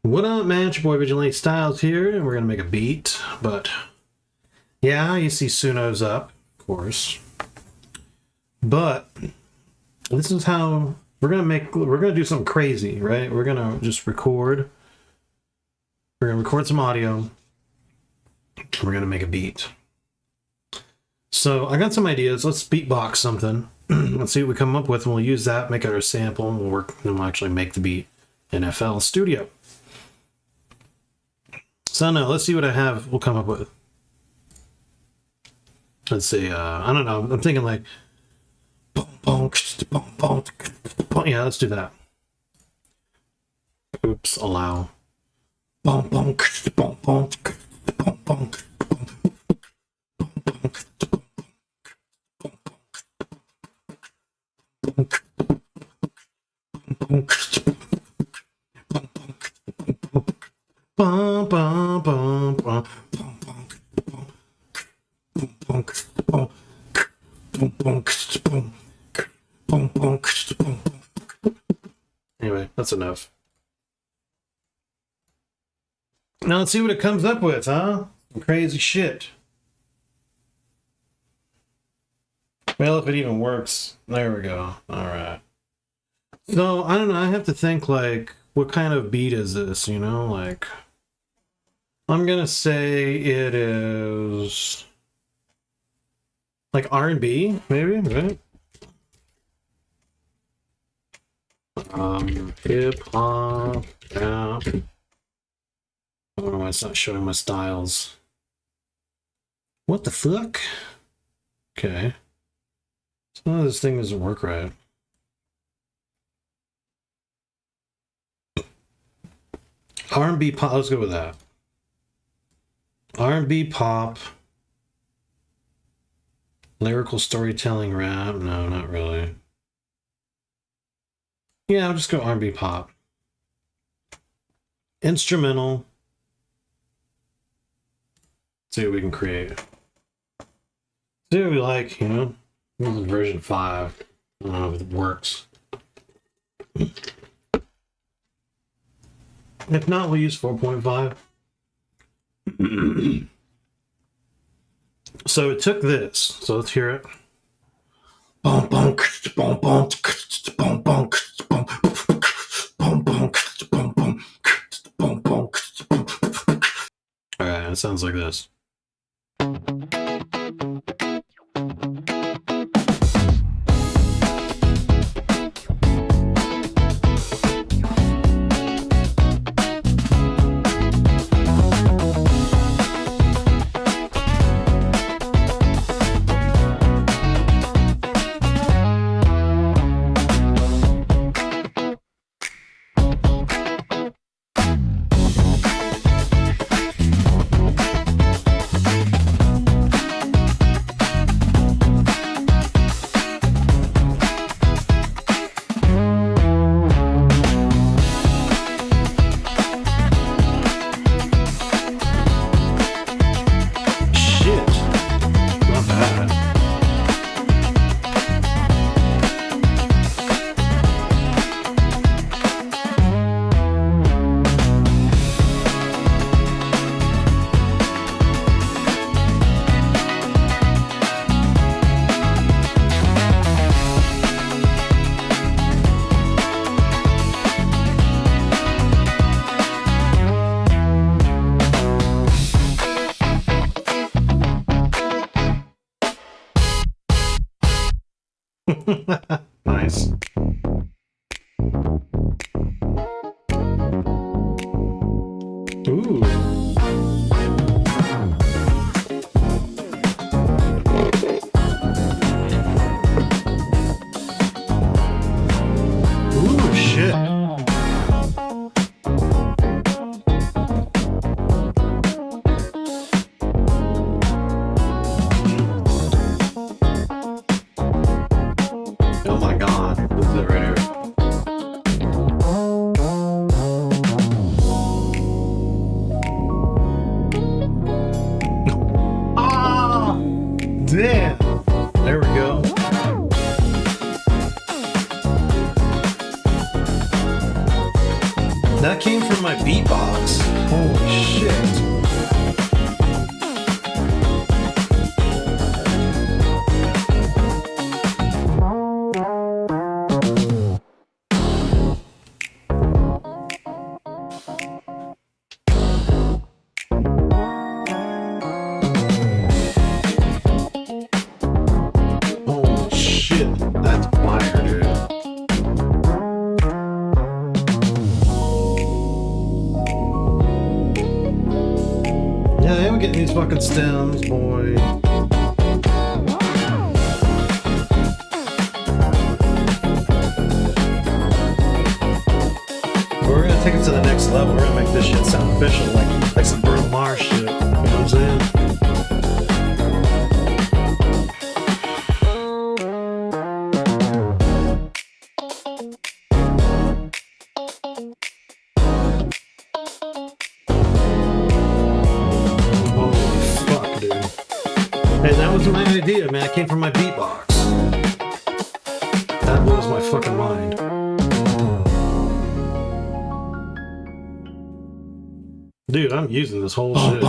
What up, man? It's your boy Vigilante Styles here, and we're gonna make a beat. But yeah, you see Suno's up, of course. But this is how we're gonna do something crazy, right? We're gonna just record. We're gonna record some audio. We're gonna make a beat. So I got some ideas. Let's beatbox something. Let's see what we come up with, and we'll use that, make it our sample, and we'll actually make the beat in FL Studio. So no, let's see what I have. We'll come up with. Let's see. I don't know. I'm thinking like, yeah. Let's do that. Oops. Allow. Anyway, that's enough. Now let's see what it comes up with, huh? Crazy shit. Well, if it even works. There we go. All right. So, I don't know. I have to think, like, what kind of beat is this, you know? Like, I'm gonna say it is like R&B, maybe, right? Hip hop, yeah. I don't know why it's not showing my styles. What the fuck? Okay. So this thing doesn't work right. R&B pop, let's go with that. R&B pop. Lyrical storytelling rap. No, not really. Yeah, I'll just go R&B pop. Instrumental. See what we can create. See what we like, you know? This is version 5. I don't know if it works. If not, we'll use 4.5. So it took this. So let's hear it. Alright, it sounds like this. Nice. Ooh. Ooh, shit. Oh my god, this is it right here. that came from my beatbox. Holy shit. Getting these fucking stems, boy. We're gonna take it to the next level. We're gonna make this shit sound official, like some Bruno Mars shit. You know what I'm saying? Hey, that was my idea, man. It came from my beatbox. That blows my fucking mind. Dude, I'm using this whole shit.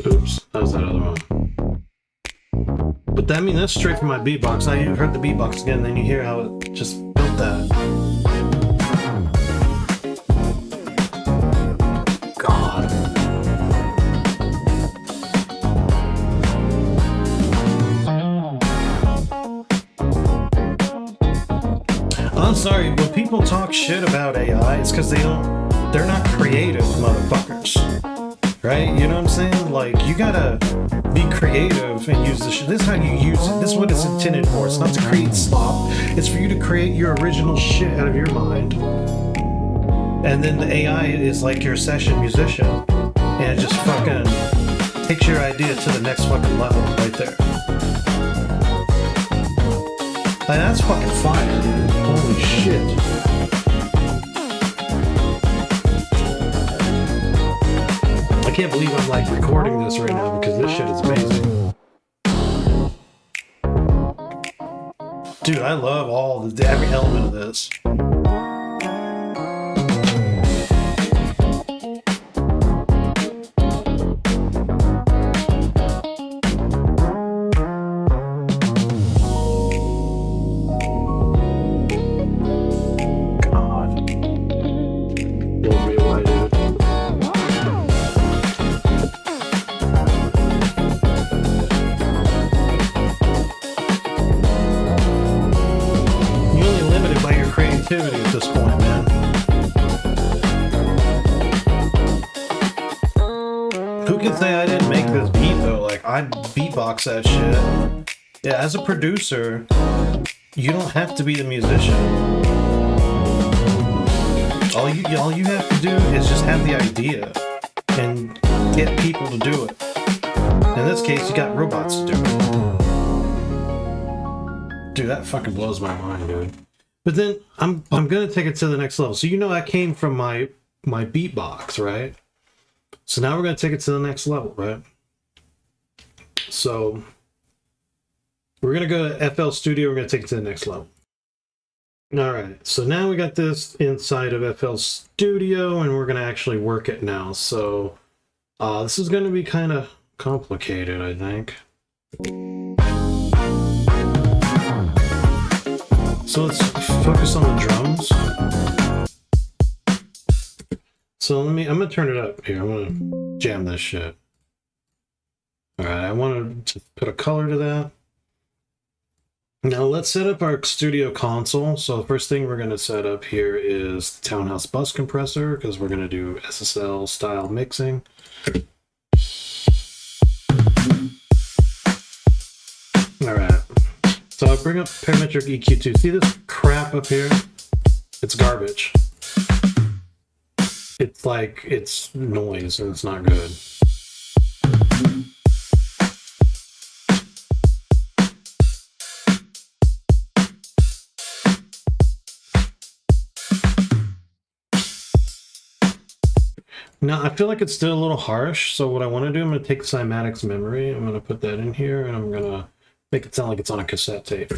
Oops, that was that other one. But I mean, that's straight from my beatbox. Now you heard the beatbox again, then you hear how it just built that. God. I'm sorry, when people talk shit about AI, it's because they're not creative motherfuckers. Right? You know what I'm saying? Like, you gotta be creative and use the shit. This is how you use it. This is what it's intended for. It's not to create slop. It's for you to create your original shit out of your mind. And then the AI is like your session musician. And it just fucking takes your idea to the next fucking level right there. Like, that's fucking fire, dude. Holy shit. I can't believe I'm like recording this right now because this shit is amazing. Dude, I love every element of this. At this point, man. Who can say I didn't make this beat though? Like, I beatbox that shit. Yeah, as a producer, you don't have to be the musician. All you have to do is just have the idea and get people to do it. In this case, you got robots to do it. Dude, that fucking blows my mind, dude. But then I'm gonna take it to the next level. So you know that came from my beatbox, right? So now we're gonna take it to the next level, right? So we're gonna go to FL Studio. We're gonna take it to the next level. All right. So now we got this inside of FL Studio, and we're gonna actually work it now. So this is gonna be kind of complicated, I think. So let's focus on the drums. So I'm gonna turn it up here. I'm gonna jam this shit. All right, I want to put a color to that. Now let's set up our studio console. So the first thing we're gonna set up here is the Townhouse bus compressor because we're gonna do SSL style mixing. All right. So I'll bring up parametric EQ2. See this crap up here? It's garbage. It's like, it's noise and it's not good. Now, I feel like it's still a little harsh, so what I want to do, I'm going to take Cymatics memory, I'm going to put that in here, and I'm going to make it sound like it's on a cassette tape.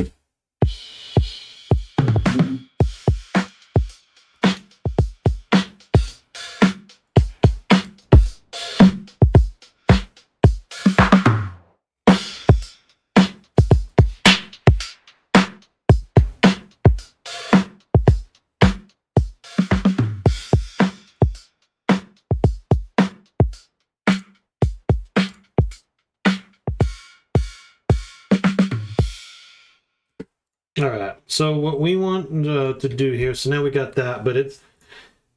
All right, so what we want to do here, so now we got that, but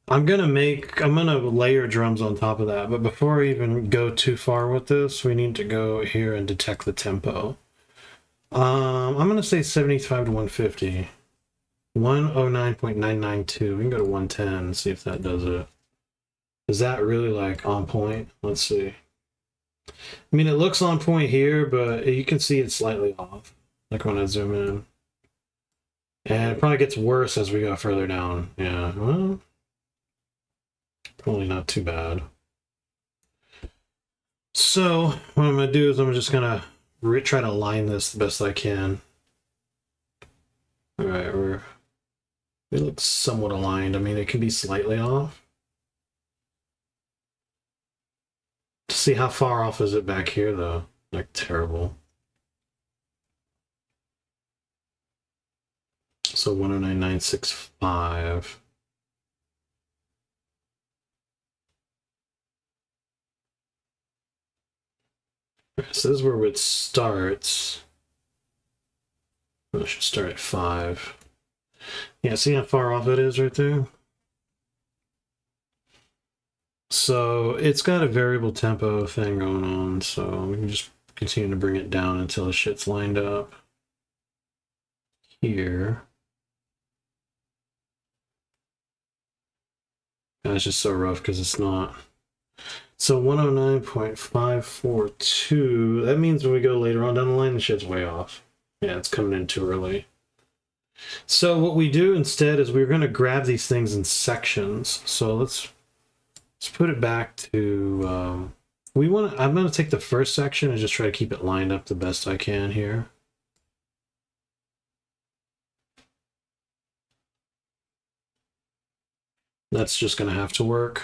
I'm gonna layer drums on top of that, but before I even go too far with this, we need to go here and detect the tempo. I'm gonna say 75 to 150. 109.992. We can go to 110 and see if that does it. Is that really like on point? Let's see. I mean, it looks on point here, but you can see it's slightly off, like when I zoom in. And it probably gets worse as we go further down. Yeah, well, probably not too bad. So what I'm going to do is I'm just going to try to align this the best I can. All right, we look somewhat aligned. I mean, it can be slightly off. To see how far off is it back here, though? Like, terrible. So 109.965. So this is where it starts. I should start at 5. Yeah, see how far off it is right there? So it's got a variable tempo thing going on, so we can just continue to bring it down until the shit's lined up. Here. That's just so rough because it's not. So 109.542, that means when we go later on down the line, the shit's way off. Yeah, it's coming in too early. So what we do instead is we're going to grab these things in sections. So let's put it back to, I'm going to take the first section and just try to keep it lined up the best I can here. That's just going to have to work.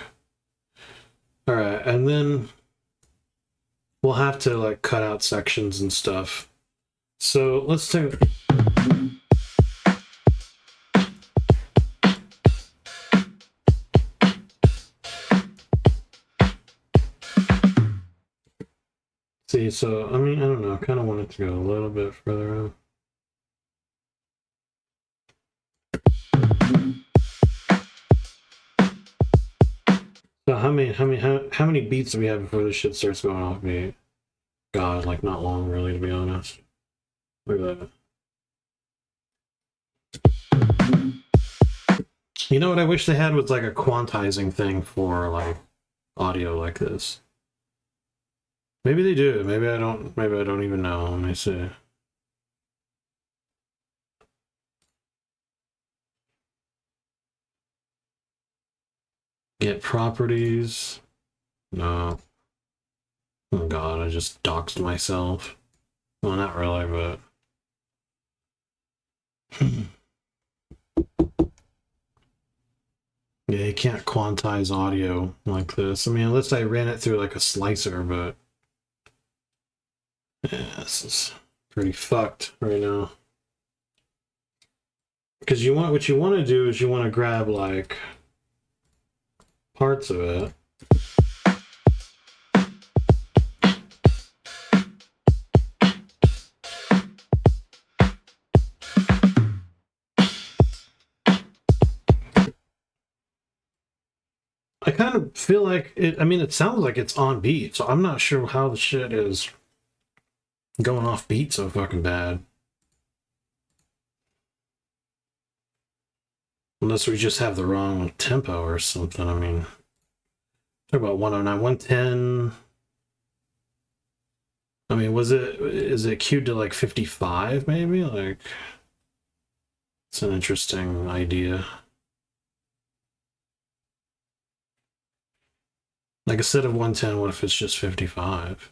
All right, and then we'll have to like cut out sections and stuff. So let's take. See, so I mean, I don't know. I kind of want it to go a little bit further out. So how many beats do we have before this shit starts going off beat? God, like not long really, to be honest. Look at that. You know what I wish they had was like a quantizing thing for like audio like this. Maybe they do. Maybe I don't even know. Let me see. Get properties. No. Oh god, I just doxed myself. Well, not really, but... Yeah, you can't quantize audio like this. I mean, unless I ran it through like a slicer, but... Yeah, this is pretty fucked right now. Because what you want to do is you want to grab like parts of it. I kind of feel like it, I mean, it sounds like it's on beat, so I'm not sure how the shit is going off beat so fucking bad. Unless we just have the wrong tempo or something. I mean, talk about 109, 110. I mean, is it queued to like 55 maybe? Like, it's an interesting idea. Like a set of 110, what if it's just 55?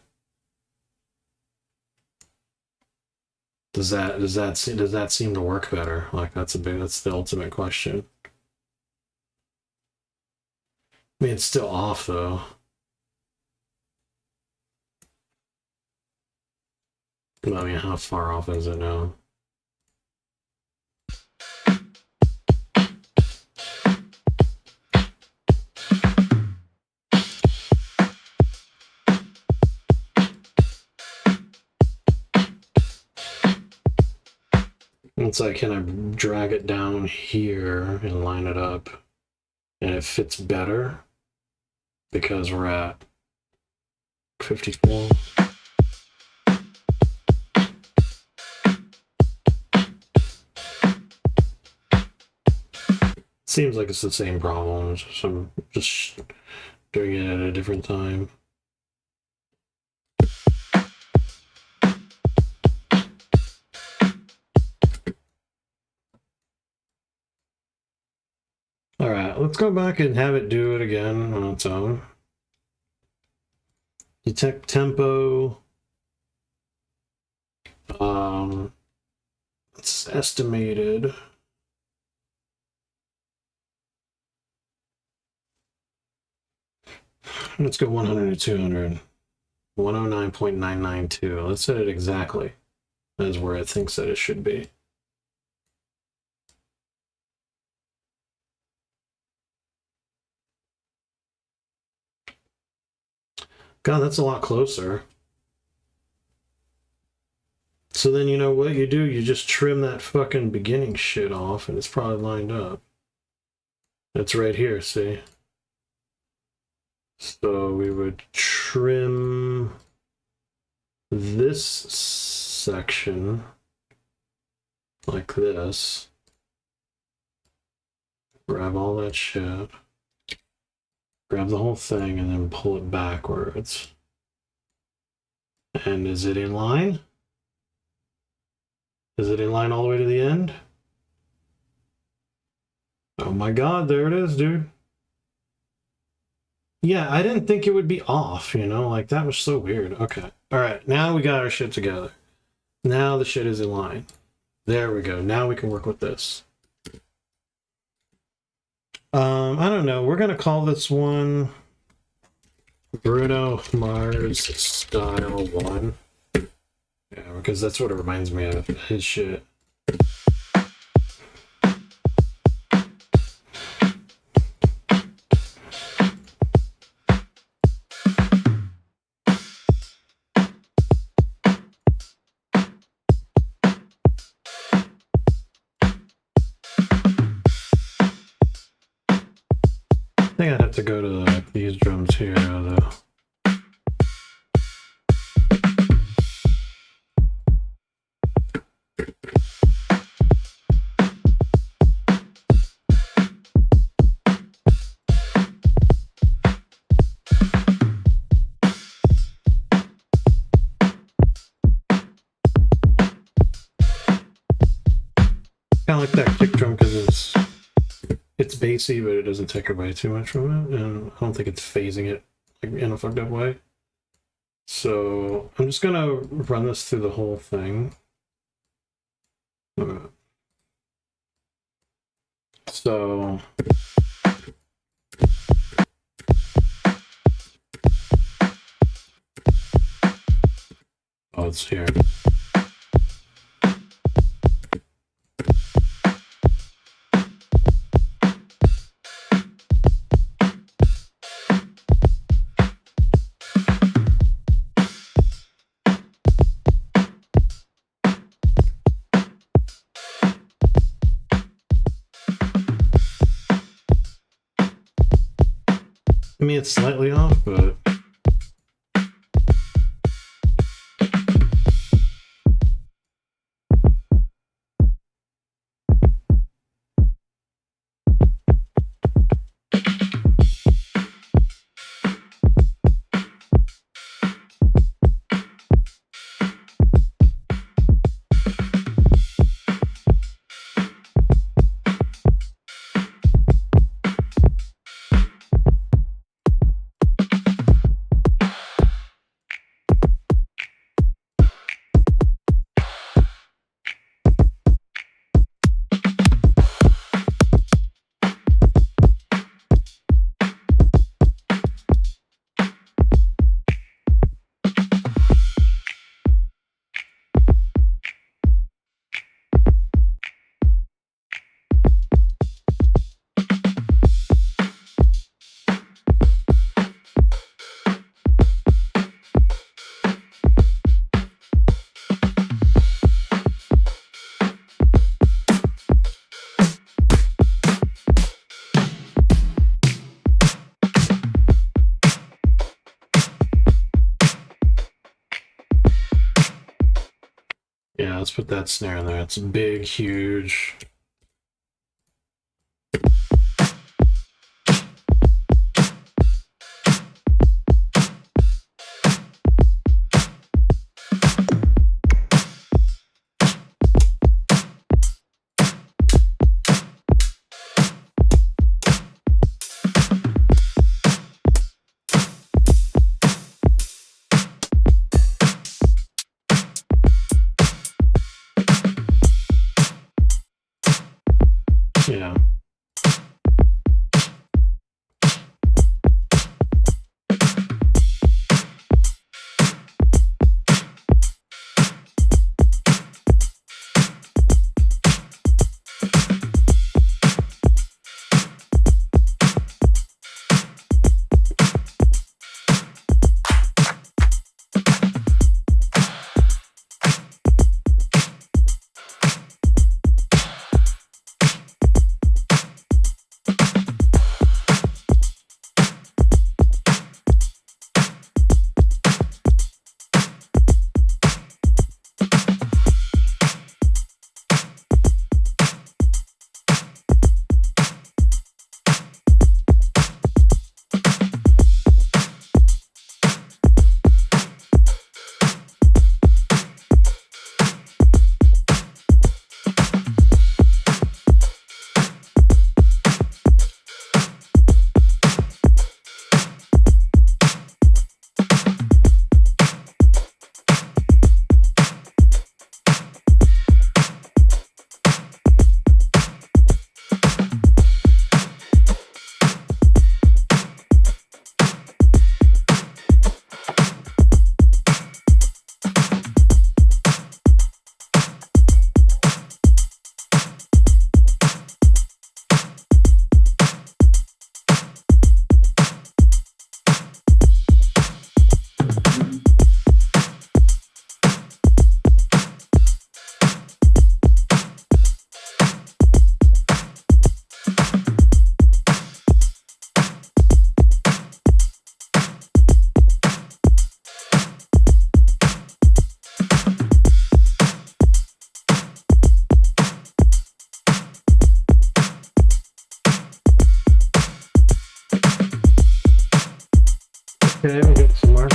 Does that seem to work better? Like that's the ultimate question. I mean, it's still off though. I mean, how far off is it now? It's like, can I drag it down here and line it up? And it fits better because we're at 54. Seems like it's the same problem, so I'm just doing it at a different time. All right, let's go back and have it do it again on its own. Detect tempo. It's estimated. Let's go 100 to 200. 109.992. Let's set it exactly as where it thinks that it should be. God, that's a lot closer. So then you know what you do? You just trim that fucking beginning shit off and it's probably lined up. It's right here, see? So we would trim this section like this. Grab all that shit. Grab the whole thing and then pull it backwards. And is it in line? Is it in line all the way to the end? Oh my god, there it is, dude. Yeah, I didn't think it would be off, you know? Like, that was so weird. Okay. Alright, now we got our shit together. Now the shit is in line. There we go. Now we can work with this. I don't know. We're gonna call this one Bruno Mars Style 1. Yeah, because that's what it reminds me of. His shit. I think I'd have to go to like these drums here though. Kind of like that kick drum because it's bassy, but it doesn't take away too much from it, and I don't think it's phasing it like in a fucked up way. So I'm just gonna run this through the whole thing. So oh, it's here. I mean, it's slightly off, but Yeah, let's put that snare in there. It's big, huge. Yeah. Okay, we got some more.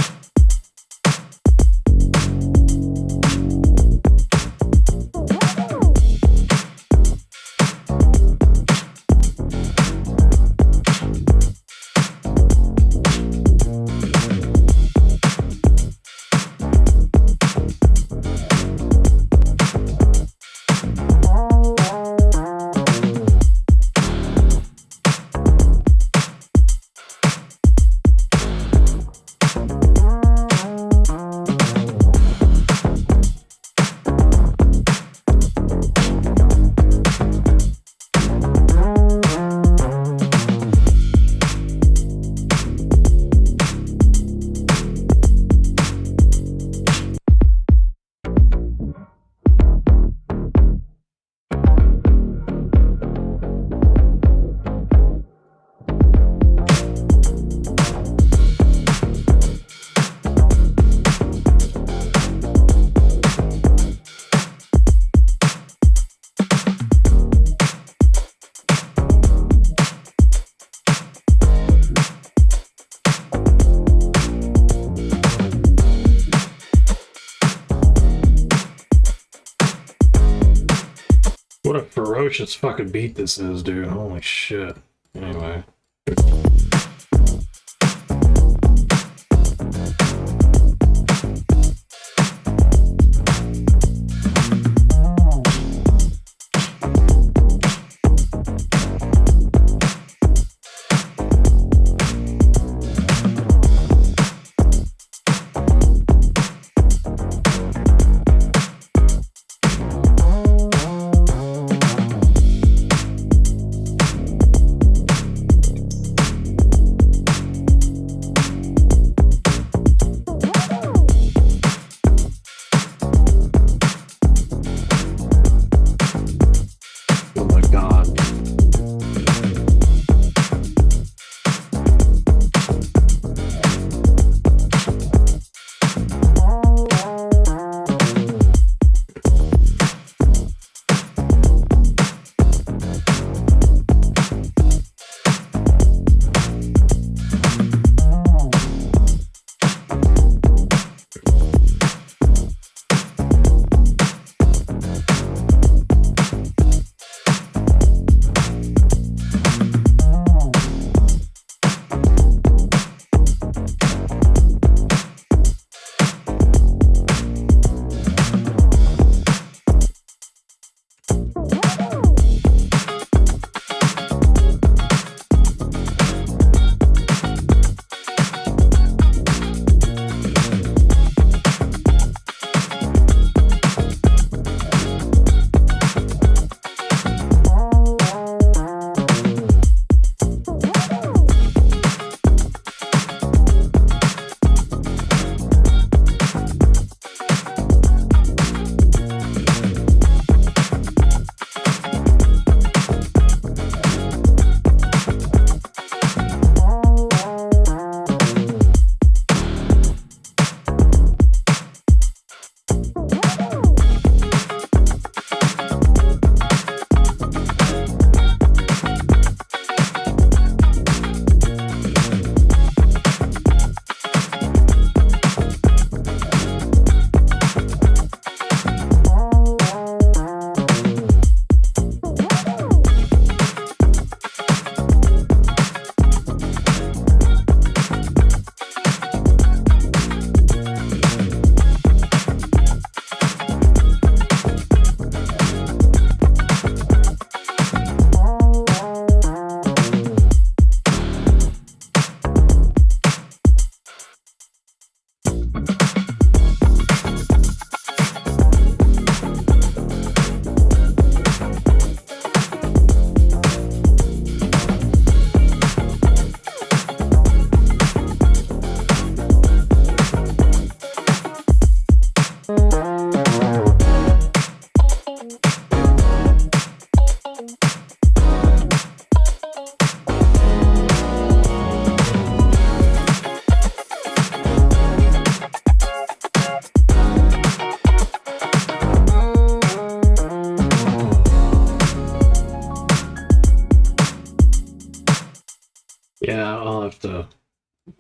What a ferocious fucking beat this is, dude. Holy shit. Anyway.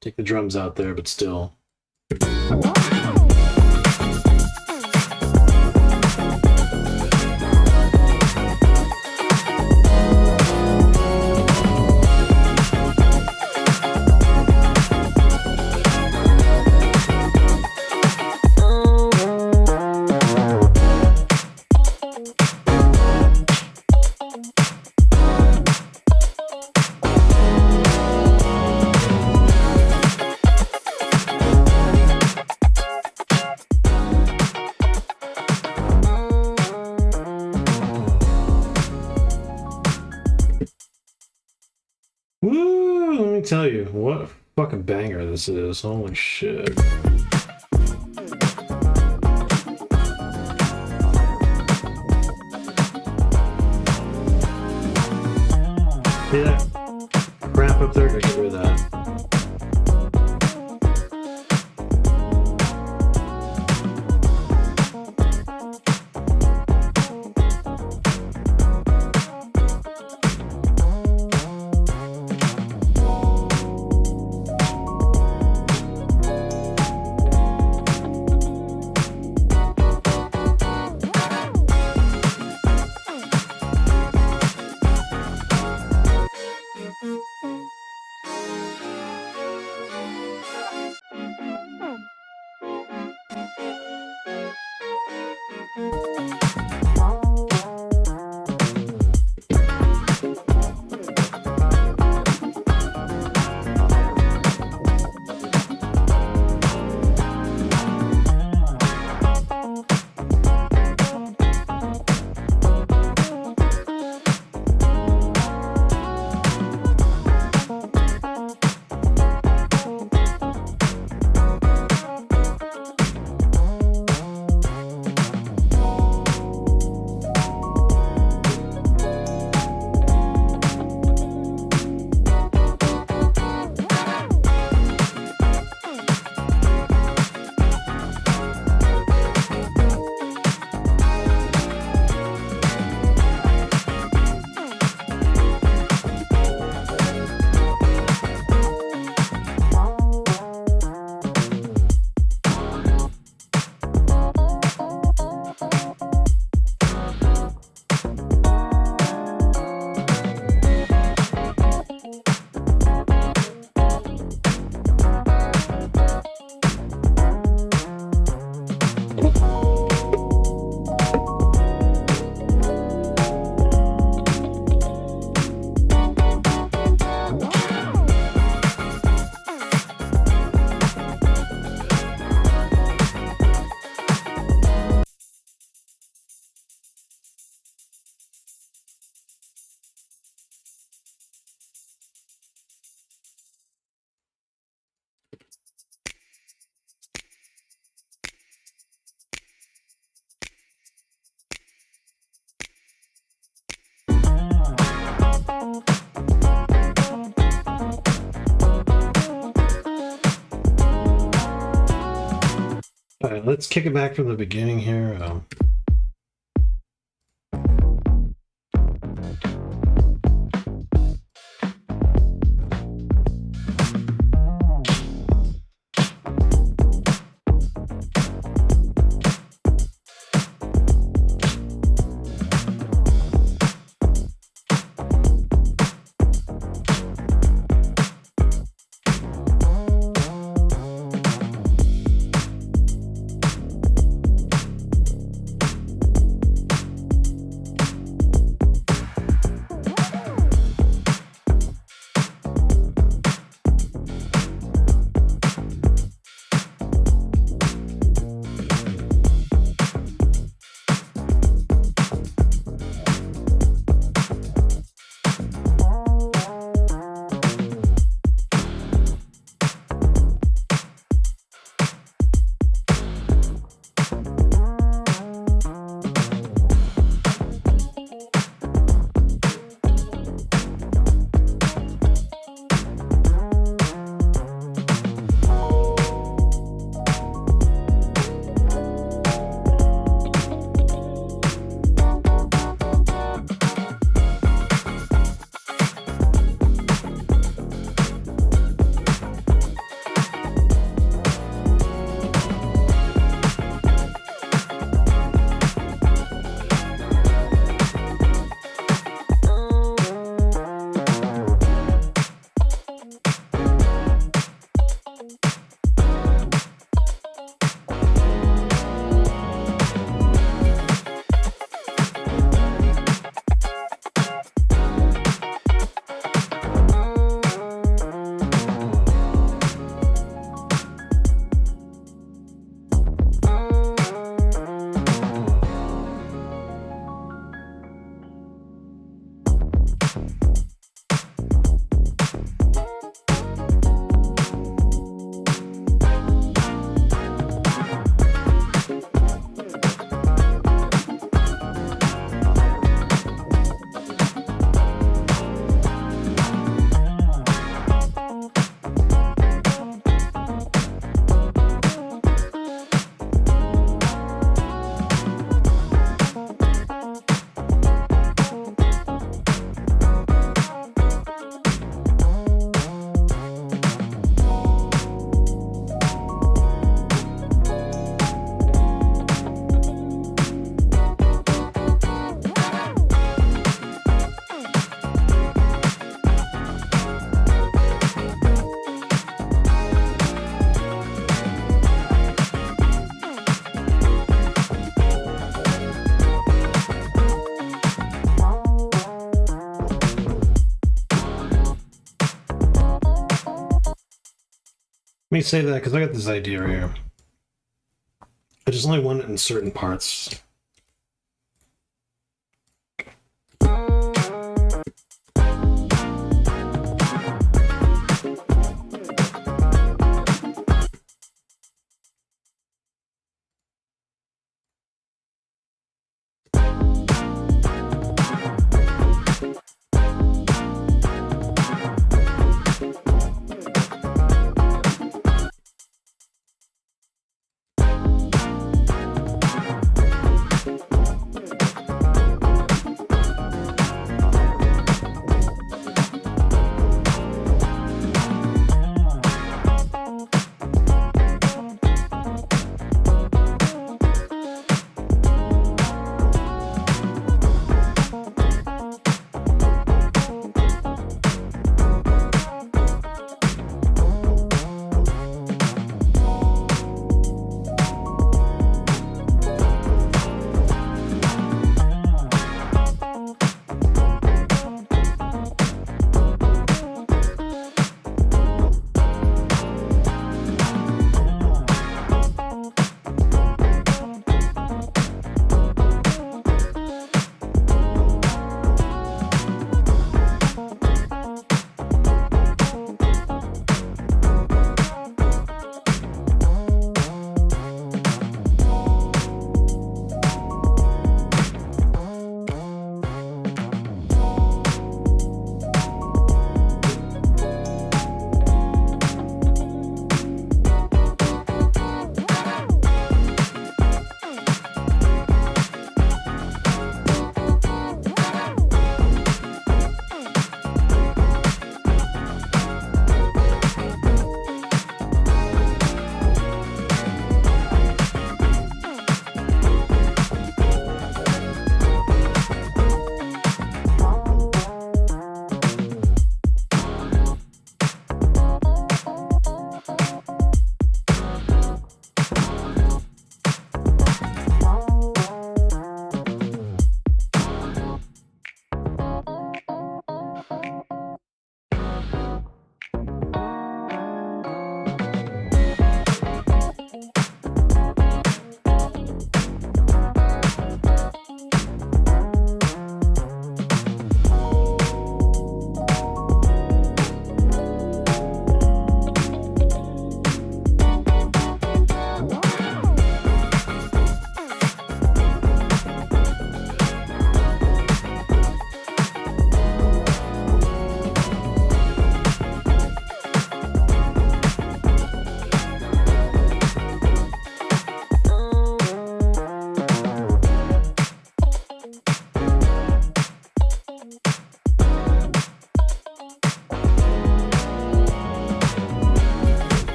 Take the drums out there, but still. Woo! Let me tell you, what a fucking banger this is. Holy shit. See that crap up there? Gotta get rid of that. All right, let's kick it back from the beginning here. me save that because I got this idea right here. I just only want it in certain parts.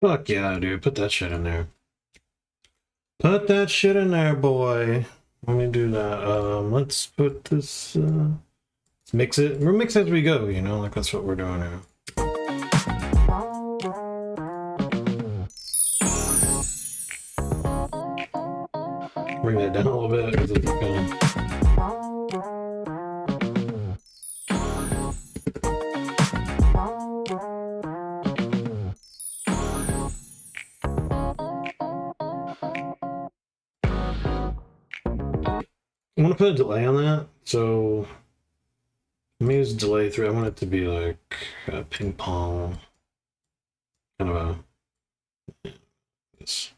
Fuck yeah, dude. Put that shit in there. Put that shit in there, boy. Let me do that. Let's put this, let's mix it. We'll mix as we go, you know? Like, that's what we're doing here. Bring that down a little bit. Because it's kind of... I want to put a delay on that, so let me use delay through. I want it to be like a ping pong, kind of a this.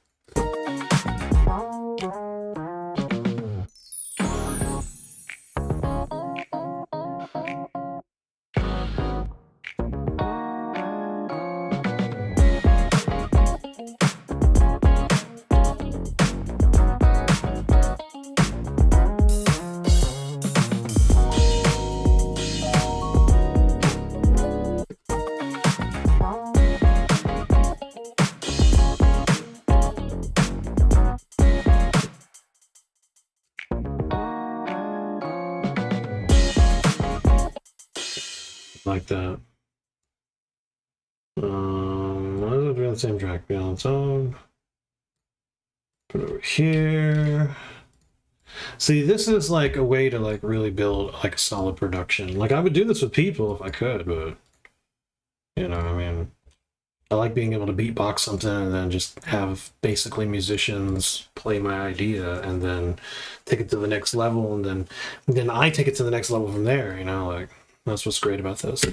Like that. Why is it doing the same track? Be on its own. Put it over here. See, this is like a way to like really build like a solid production. Like I would do this with people if I could, but you know, I mean, I like being able to beatbox something and then just have basically musicians play my idea and then take it to the next level, and then I take it to the next level from there, you know, like that's what's great about this.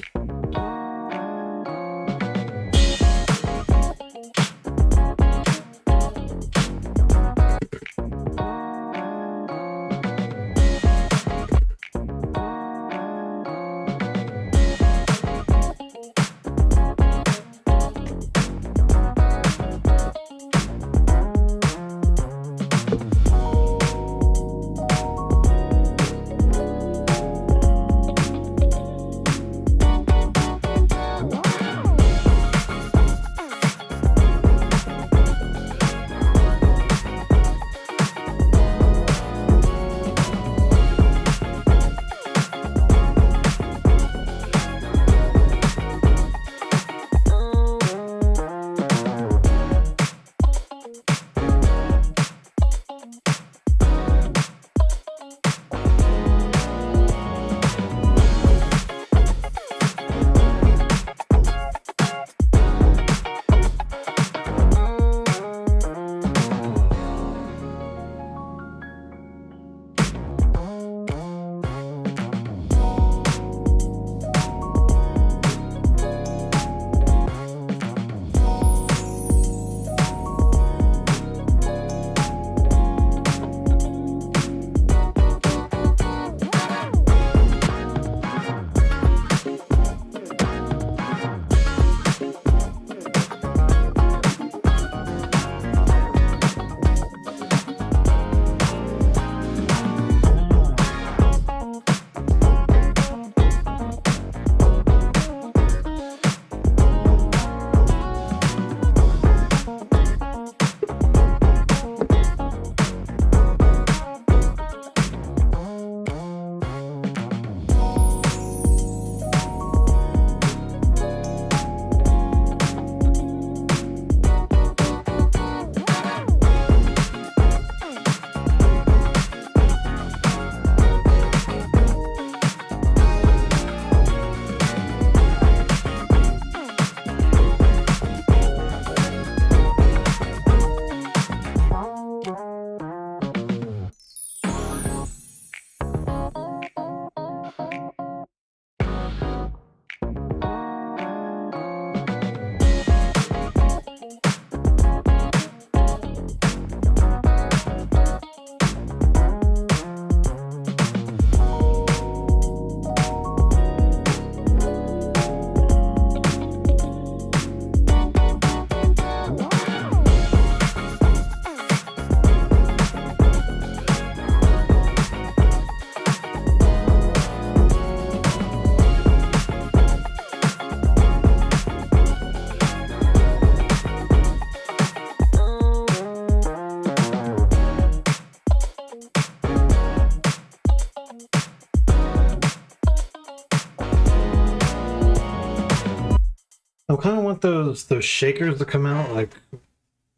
I kind of want those shakers to come out like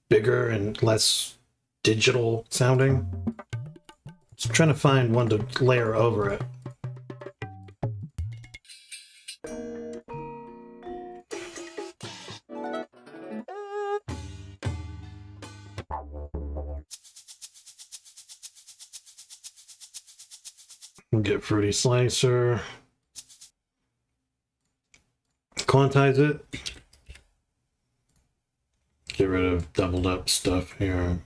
bigger and less digital sounding. Just trying to find one to layer over it. We'll get Fruity Slicer. Quantize it. Get rid of doubled up stuff here.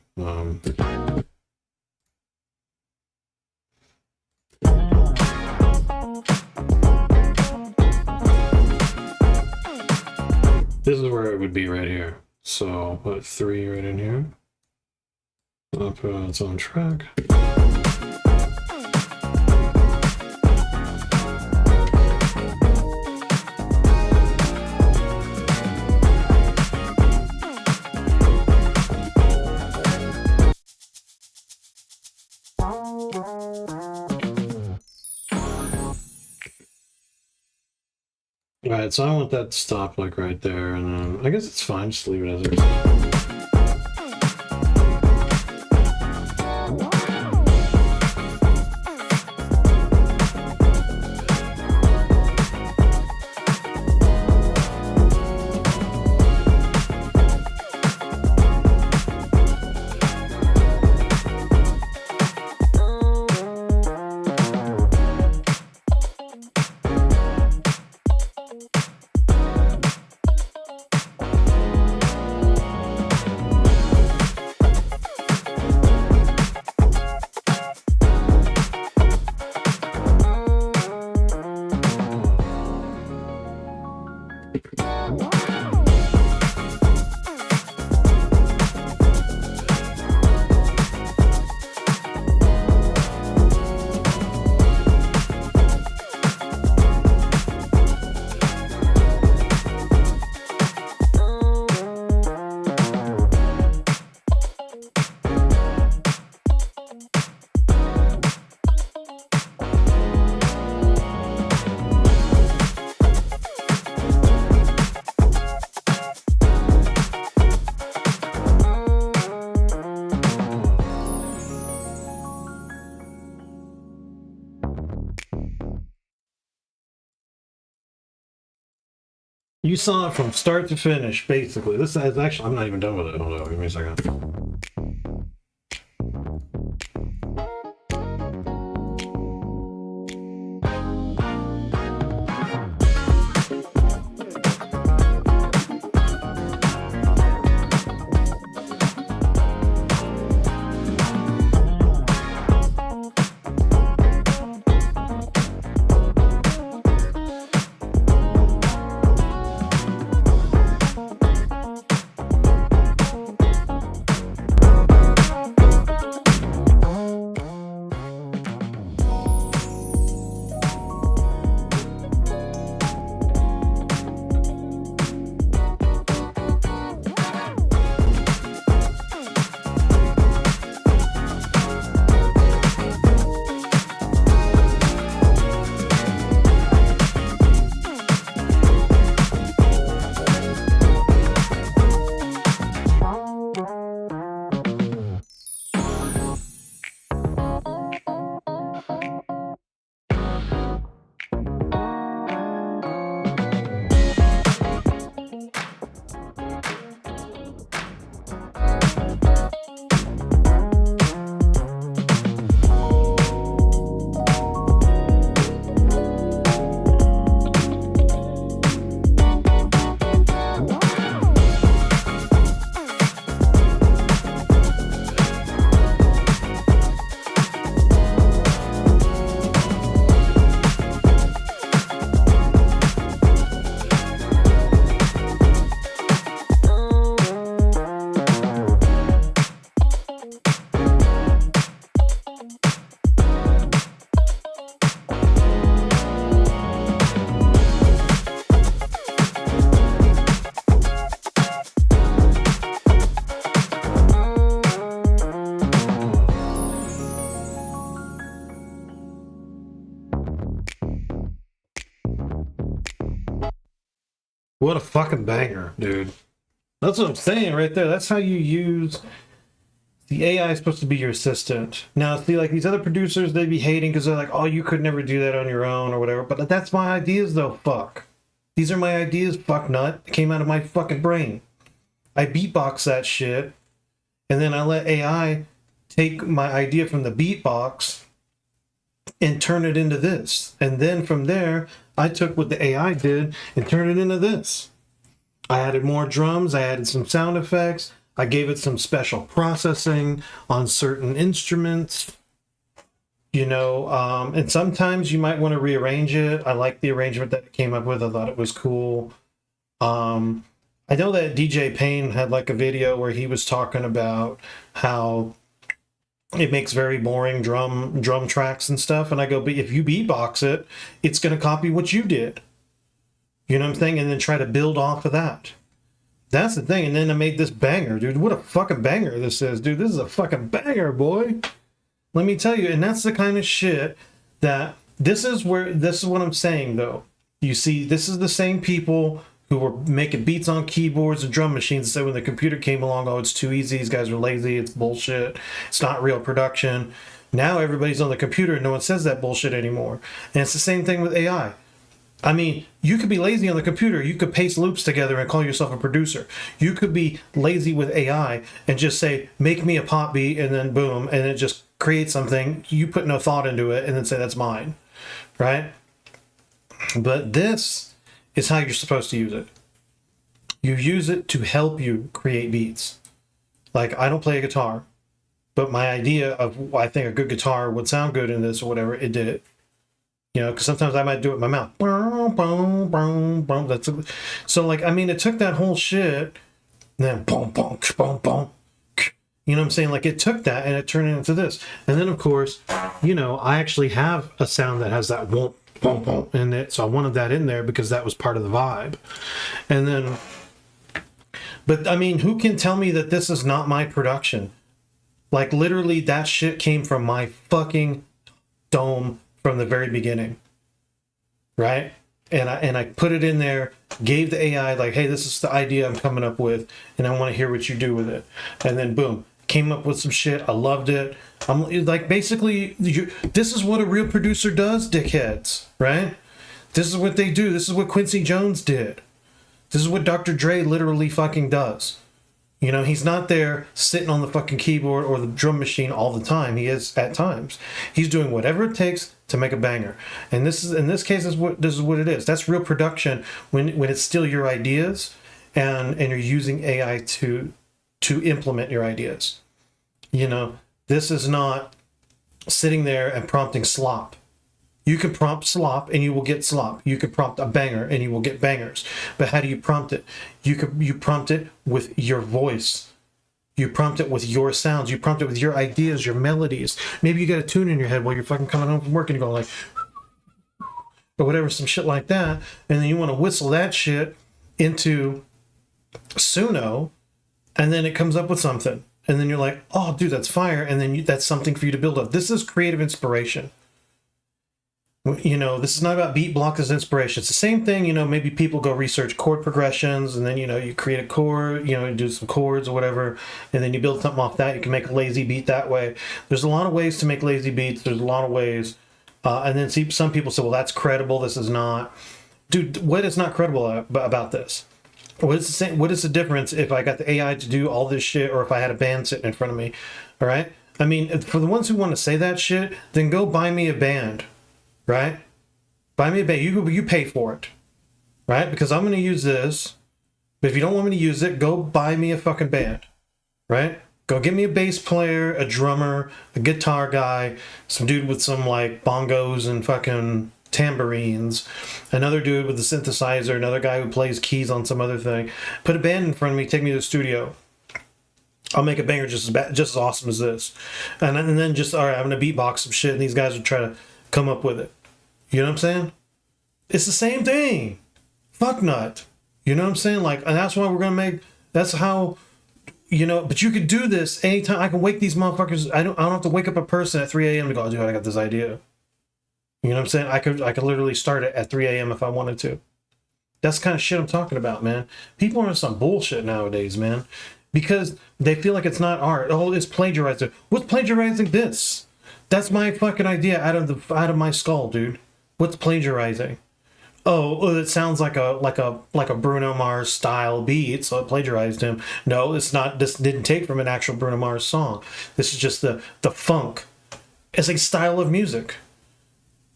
This is where it would be right here. So put 3 right in here. I'll put it on its own track. Alright, so I want that to stop like right there, and then I guess it's fine, just leave it as it is. You saw it from start to finish, basically. This is actually, I'm not even done with it. Hold on, give me a second. What a fucking banger, dude. That's what I'm saying right there. That's how you use the AI is supposed to be your assistant. Now, see, like these other producers, they'd be hating because they're like, oh, you could never do that on your own or whatever. But that's my ideas, though. Fuck. These are my ideas, fuck nut. It came out of my fucking brain. I beatbox that shit, and then I let AI take my idea from the beatbox and turn it into this. And then from there, I took what the AI did and turned it into this. I added more drums, I added some sound effects, I gave it some special processing on certain instruments, you know, and sometimes you might want to rearrange it. I like the arrangement that it came up with. I thought it was cool. I know that DJ Payne had like a video where he was talking about how it makes very boring drum tracks and stuff. And I go, but if you beatbox it, it's going to copy what you did. You know what I'm saying? And then try to build off of that. That's the thing. And then I made this banger, dude. What a fucking banger this is, dude. This is a fucking banger, boy. Let me tell you. And that's the kind of shit that this is what I'm saying, though. You see, this is the same people who were making beats on keyboards and drum machines and said when the computer came along, oh, it's too easy. These guys are lazy. It's bullshit. It's not real production. Now everybody's on the computer and no one says that bullshit anymore. And it's the same thing with AI. I mean, you could be lazy on the computer. You could paste loops together and call yourself a producer. You could be lazy with AI and just say, make me a pop beat, and then boom, and it just creates something. You put no thought into it and then say, that's mine, right? But this is how you're supposed to use it. You use it to help you create beats. Like, I don't play a guitar, but my idea of I think a good guitar would sound good in this or whatever, it did it. You know, because sometimes I might do it with my mouth. So, like, I mean, it took that whole shit, and then boom, boom, boom, boom. You know what I'm saying? Like, it took that and it turned it into this. And then, of course, you know, I actually have a sound that has that whoomp, boom, boom in it. So I wanted that in there because that was part of the vibe. And then, but I mean, who can tell me that this is not my production? Like, literally, that shit came from my fucking dome from the very beginning, right? And I put it in there, gave the AI like, hey, this is the idea I'm coming up with, and I want to hear what you do with it. And then boom, came up with some shit. I loved it. I'm like, basically, this is what a real producer does, dickheads, right? This is what they do. This is what Quincy Jones did. This is what Dr. Dre literally fucking does. You know, he's not there sitting on the fucking keyboard or the drum machine all the time. He is at times. He's doing whatever it takes to make a banger. And this is, in this case, this is what it is. That's real production when it's still your ideas and you're using AI to implement your ideas. You know, this is not sitting there and prompting slop. You can prompt slop and you will get slop. You can prompt a banger and you will get bangers. But how do you prompt it? You prompt it with your voice. You prompt it with your sounds. You prompt it with your ideas, your melodies. Maybe you got a tune in your head while you're fucking coming home from work and you're going like, or whatever, some shit like that. And then you want to whistle that shit into Suno, and then it comes up with something. And then you're like, oh, dude, that's fire. And then that's something for you to build up. This is creative inspiration. You know, this is not about beat block as inspiration. It's the same thing, you know, maybe people go research chord progressions and then, you know, you create a chord, you know, do some chords or whatever, and then you build something off that. You can make a lazy beat that way. There's a lot of ways to make lazy beats. There's a lot of ways. And then see, some people say, well, that's credible. This is not. Dude, what is not credible about this? What is the difference if I got the AI to do all this shit or if I had a band sitting in front of me? All right? I mean, for the ones who want to say that shit, then go buy me a band. Right? Buy me a band. You pay for it. Right? Because I'm going to use this. But if you don't want me to use it, go buy me a fucking band. Right? Go get me a bass player, a drummer, a guitar guy, some dude with some like bongos and fucking tambourines, another dude with a synthesizer, another guy who plays keys on some other thing. Put a band in front of me, take me to the studio. I'll make a banger just as awesome as this. And then just, all right, I'm going to beatbox some shit and these guys will try to come up with it. You know what I'm saying? It's the same thing. Fuck nut. You know what I'm saying? Like, and that's why we're gonna make. That's how. You know. But you could do this anytime. I can wake these motherfuckers. I don't have to wake up a person at 3 a.m. to go, oh, dude, I got this idea. You know what I'm saying? I could literally start it at 3 a.m. if I wanted to. That's the kind of shit I'm talking about, man. People are on some bullshit nowadays, man, because they feel like it's not art. Oh, it's plagiarizing. What's plagiarizing this? That's my fucking idea out of my skull, dude. What's plagiarizing? Oh, it sounds like a Bruno Mars style beat, so I plagiarized him. No, it's not. This didn't take from an actual Bruno Mars song. This is just the funk. It's a style of music.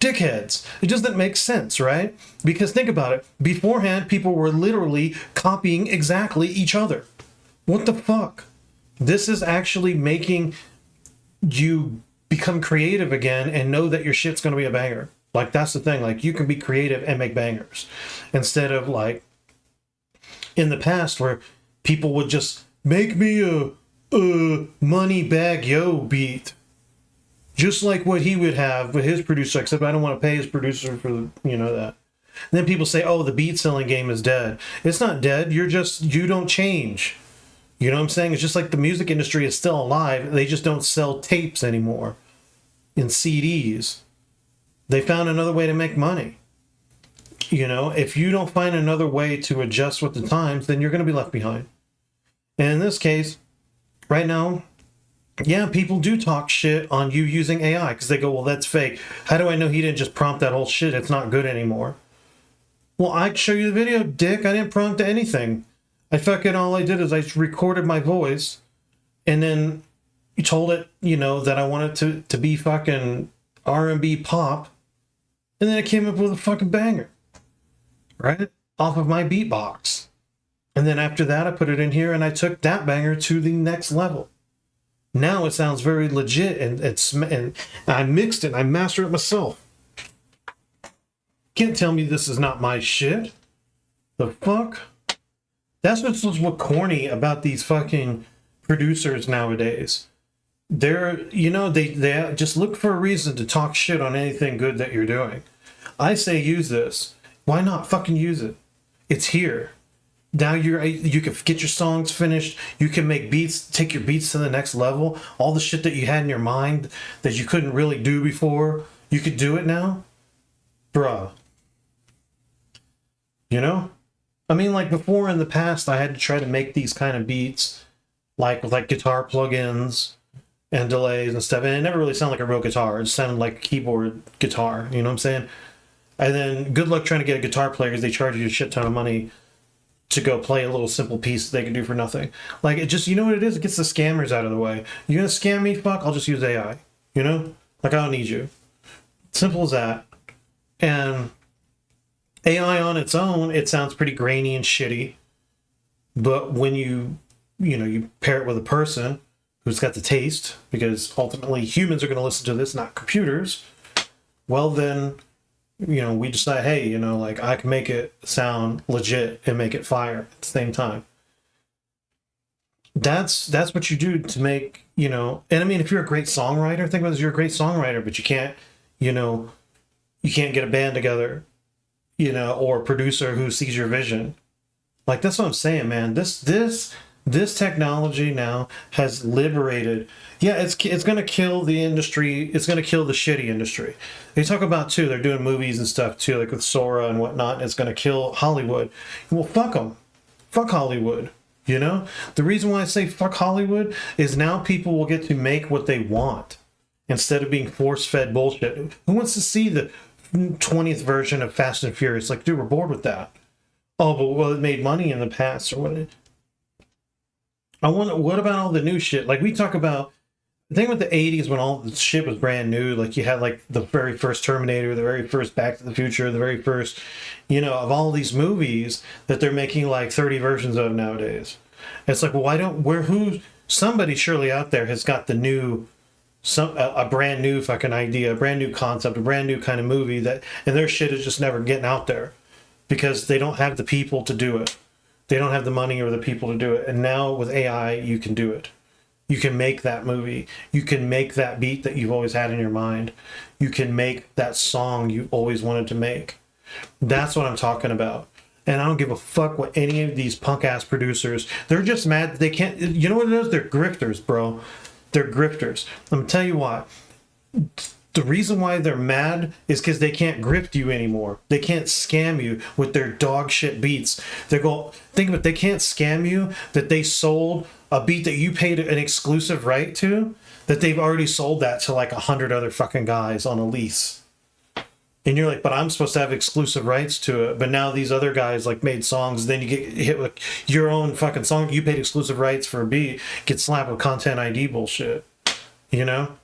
Dickheads. It doesn't make sense, right? Because think about it. Beforehand, people were literally copying exactly each other. What the fuck? This is actually making you become creative again and know that your shit's going to be a banger. Like, that's the thing. Like, you can be creative and make bangers. Instead of, like, in the past where people would just make me a money bag yo beat. Just like what he would have with his producer, except I don't want to pay his producer for, that. And then people say, oh, the beat selling game is dead. It's not dead. You don't change. You know what I'm saying? It's just like the music industry is still alive. They just don't sell tapes anymore in CDs. They found another way to make money. If you don't find another way to adjust with the times, then you're going to be left behind. And in this case, right now, yeah, people do talk shit on you using AI because they go, well, that's fake. How do I know he didn't just prompt that whole shit? It's not good anymore. Well, I can show you the video, dick. I didn't prompt anything. All I did is I recorded my voice and then you told it, that I wanted to be fucking R&B pop. And then it came up with a fucking banger, right? Off of my beatbox. And then after that, I put it in here and I took that banger to the next level. Now it sounds very legit, and I mixed it, I mastered it myself. Can't tell me this is not my shit. The fuck? That's what's corny about these fucking producers nowadays. They just look for a reason to talk shit on anything good that you're doing. I say use this. Why not fucking use it? It's here. Now you can get your songs finished. You can make beats, take your beats to the next level. All the shit that you had in your mind that you couldn't really do before, you could do it now. Bruh. I mean, like before in the past, I had to try to make these kind of beats, like with like guitar plugins and delays and stuff. And it never really sounded like a real guitar. It sounded like a keyboard guitar. You know what I'm saying? And then good luck trying to get a guitar player because they charge you a shit ton of money to go play a little simple piece that they can do for nothing. Like, it just, what it is? It gets the scammers out of the way. You're going to scam me? Fuck, I'll just use AI. Like, I don't need you. Simple as that. And AI on its own, it sounds pretty grainy and shitty. But when you pair it with a person who's got the taste, because ultimately humans are going to listen to this, not computers, well then, we decide, hey, like I can make it sound legit and make it fire at the same time. That's what you do to make, and I mean, if you're a great songwriter, think about this, you're a great songwriter, but you can't get a band together, or a producer who sees your vision. Like, that's what I'm saying, man. This technology now has liberated. Yeah, it's going to kill the industry. It's going to kill the shitty industry. They talk about, too, they're doing movies and stuff, too, like with Sora and whatnot. And it's going to kill Hollywood. Well, fuck them. Fuck Hollywood. The reason why I say fuck Hollywood is now people will get to make what they want instead of being force-fed bullshit. Who wants to see the 20th version of Fast and Furious? Like, dude, we're bored with that. Oh, but well, it made money in the past or what? What about all the new shit? Like, we talk about the thing with the 80s when all the shit was brand new. Like, you had like the very first Terminator, the very first Back to the Future, the very first, of all these movies that they're making like 30 versions of nowadays. It's like, well, somebody surely out there has got a brand new fucking idea, a brand new concept, a brand new kind of movie and their shit is just never getting out there because they don't have the people to do it. They don't have the money or the people to do it. And now with AI, you can do it. You can make that movie. You can make that beat that you've always had in your mind. You can make that song you've always wanted to make. That's what I'm talking about. And I don't give a fuck what any of these punk-ass producers, they're just mad that they can't, you know what it is? They're grifters, bro. They're grifters. I'm going to tell you what. The reason why they're mad is because they can't grift you anymore. They can't scam you with their dog shit beats. They're going, think of it, they can't scam you that they sold a beat that you paid an exclusive right to, that they've already sold that to like 100 other fucking guys on a lease. And you're like, but I'm supposed to have exclusive rights to it. But now these other guys like made songs, then you get hit with your own fucking song. You paid exclusive rights for a beat, get slapped with content ID bullshit. You know?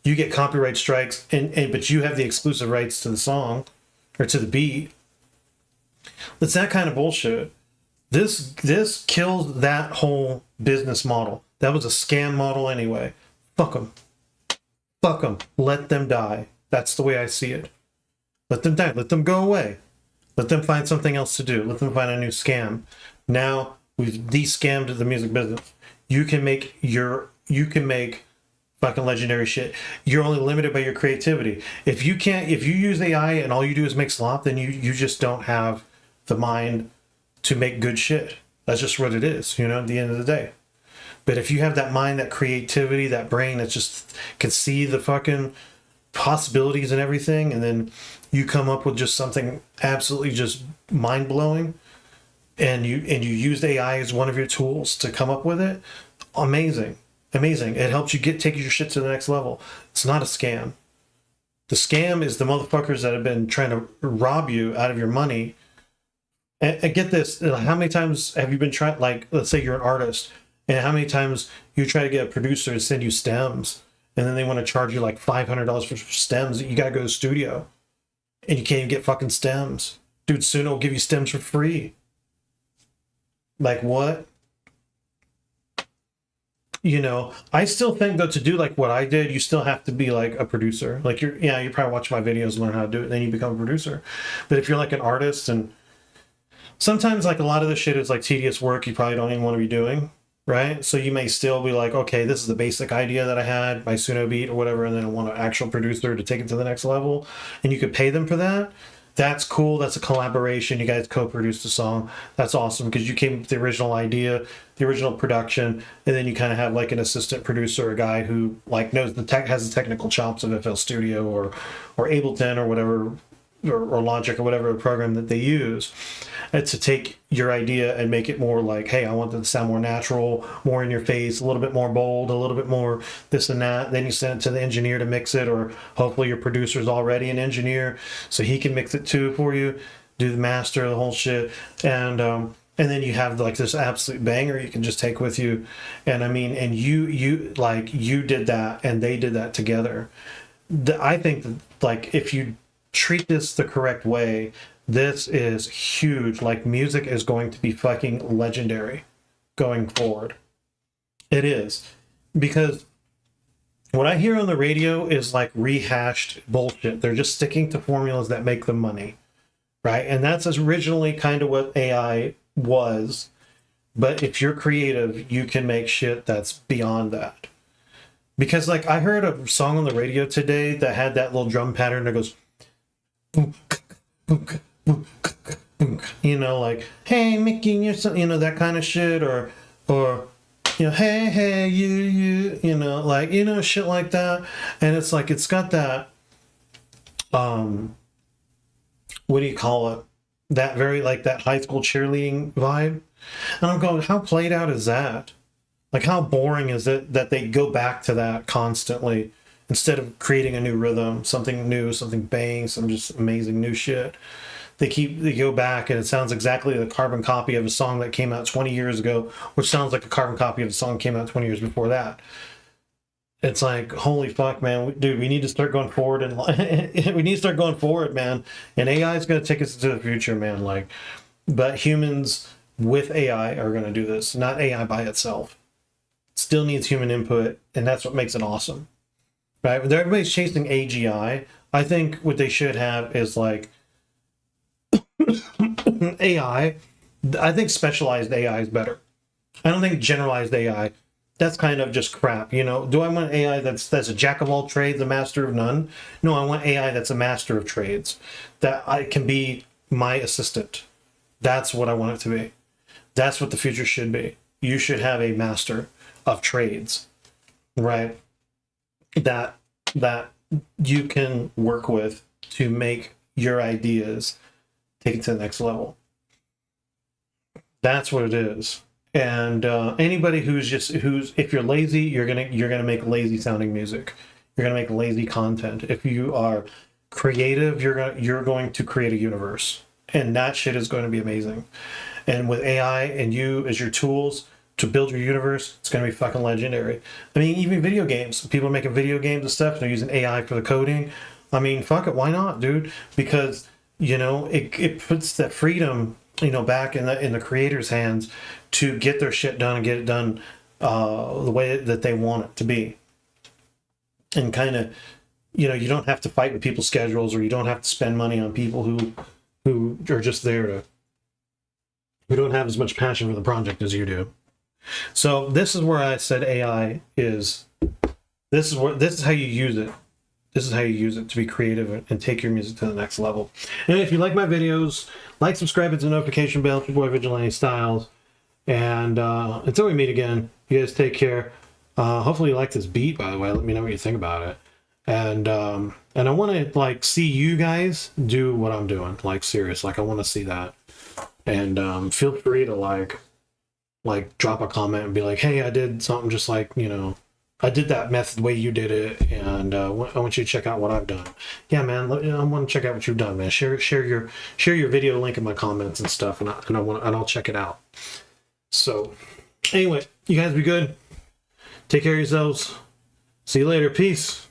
You get copyright strikes, but you have the exclusive rights to the song or to the beat. It's that kind of bullshit. This kills that whole business model. That was a scam model anyway. Fuck them. Fuck them. Let them die. That's the way I see it. Let them die. Let them go away. Let them find something else to do. Let them find a new scam. Now we've de-scammed the music business. You can make fucking legendary shit. You're only limited by your creativity. If you use AI and all you do is make slop, then you just don't have the mind to make good shit. That's just what it is, you know, at the end of the day. But if you have that mind, that creativity, that brain that just can see the fucking possibilities and everything, and then you come up with just something absolutely just mind-blowing, and you use AI as one of your tools to come up with it, amazing. It helps you take your shit to the next level. It's not a scam. The scam is the motherfuckers that have been trying to rob you out of your money. And get this, how many times have you been trying, like, let's say you're an artist, and how many times you try to get a producer to send you stems, and then they want to charge you like $500 for stems. You got to go to the studio, and you can't even get fucking stems. Dude, Suno will give you stems for free. Like, what? You know, I still think, though, to do like what I did, you still have to be like a producer. Like, you probably watch my videos, learn how to do it, and then you become a producer. But if you're like an artist, and sometimes like a lot of this shit is like tedious work you probably don't even want to be doing, right? So you may still be like, okay, this is the basic idea that I had, my Suno beat or whatever, and then I want an actual producer to take it to the next level, and you could pay them for that. That's cool. That's a collaboration. You guys co-produced a song. That's awesome because you came up with the original idea, the original production, and then you kind of have like an assistant producer, a guy who like knows has the technical chops of FL Studio or Ableton or whatever, or Logic or whatever program that they use, to take your idea and make it more like, hey, I want it to sound more natural, more in your face, a little bit more bold, a little bit more this and that. Then you send it to the engineer to mix it, or hopefully your producer's already an engineer, so he can mix it too for you, do the master, the whole shit, and then you have like this absolute banger you can just take with you. And I mean, and you did that, and they did that together. I think that, like, if you treat this the correct way, this is huge. Like, music is going to be fucking legendary going forward. It is. Because what I hear on the radio is like rehashed bullshit. They're just sticking to formulas that make them money, right? And that's originally kind of what AI was. But if you're creative, you can make shit that's beyond that. Because, like, I heard a song on the radio today that had that little drum pattern that goes, you know, like, hey Mickey, you're so, you know, that kind of shit, or you know, hey you know, like, you know, shit like that. And it's like, it's got that what do you call it, that very, like, that high school cheerleading vibe. And I'm going, how played out is that? Like, how boring is it that they go back to that constantly instead of creating a new rhythm, something new, something bang, some just amazing new shit? They go back, and it sounds exactly the carbon copy of a song that came out 20 years ago, which sounds like a carbon copy of a song that came out 20 years before that. It's like, holy fuck, man, dude, we need to start going forward, and we need to start going forward, man. And AI is going to take us to the future, man. Like, but humans with AI are going to do this, not AI by itself. It still needs human input, and that's what makes it awesome, right? When everybody's chasing AGI, I think what they should have is like AI. I think specialized AI is better. I don't think generalized AI. That's kind of just crap, you know. Do I want AI that's a jack of all trades, a master of none? No, I want AI that's a master of trades, that I can be my assistant. That's what I want it to be. That's what the future should be. You should have a master of trades, right? That you can work with to make your ideas take it to the next level. That's what it is. And anybody who's if you're lazy, you're gonna make lazy sounding music. You're gonna make lazy content. If you are creative, you're going to create a universe, and that shit is going to be amazing. And with AI and you as your tools to build your universe, it's going to be fucking legendary. I mean, even video games. People are making video games and stuff. They're using AI for the coding. I mean, fuck it, why not, dude? Because it puts that freedom back in the creator's hands to get their shit done and get it done the way that they want it to be. And kind of, you don't have to fight with people's schedules, or you don't have to spend money on people who are just there to, who don't have as much passion for the project as you do. So this is where I said AI is, this is how you use it. This is how you use it to be creative and take your music to the next level. And if you like my videos, like, subscribe, hit the notification bell. It's your boy Vigilante Styles. And until we meet again, you guys take care. Hopefully you like this beat, by the way. Let me know what you think about it. And I want to see you guys do what I'm doing. Serious. I want to see that. And feel free to drop a comment and be like, hey, I did something just I did that method the way you did it, and I want you to check out what I've done. Yeah, man, I want to check out what you've done, man. Share your video link in my comments and stuff, and I'll check it out. So, anyway, you guys be good. Take care of yourselves. See you later. Peace.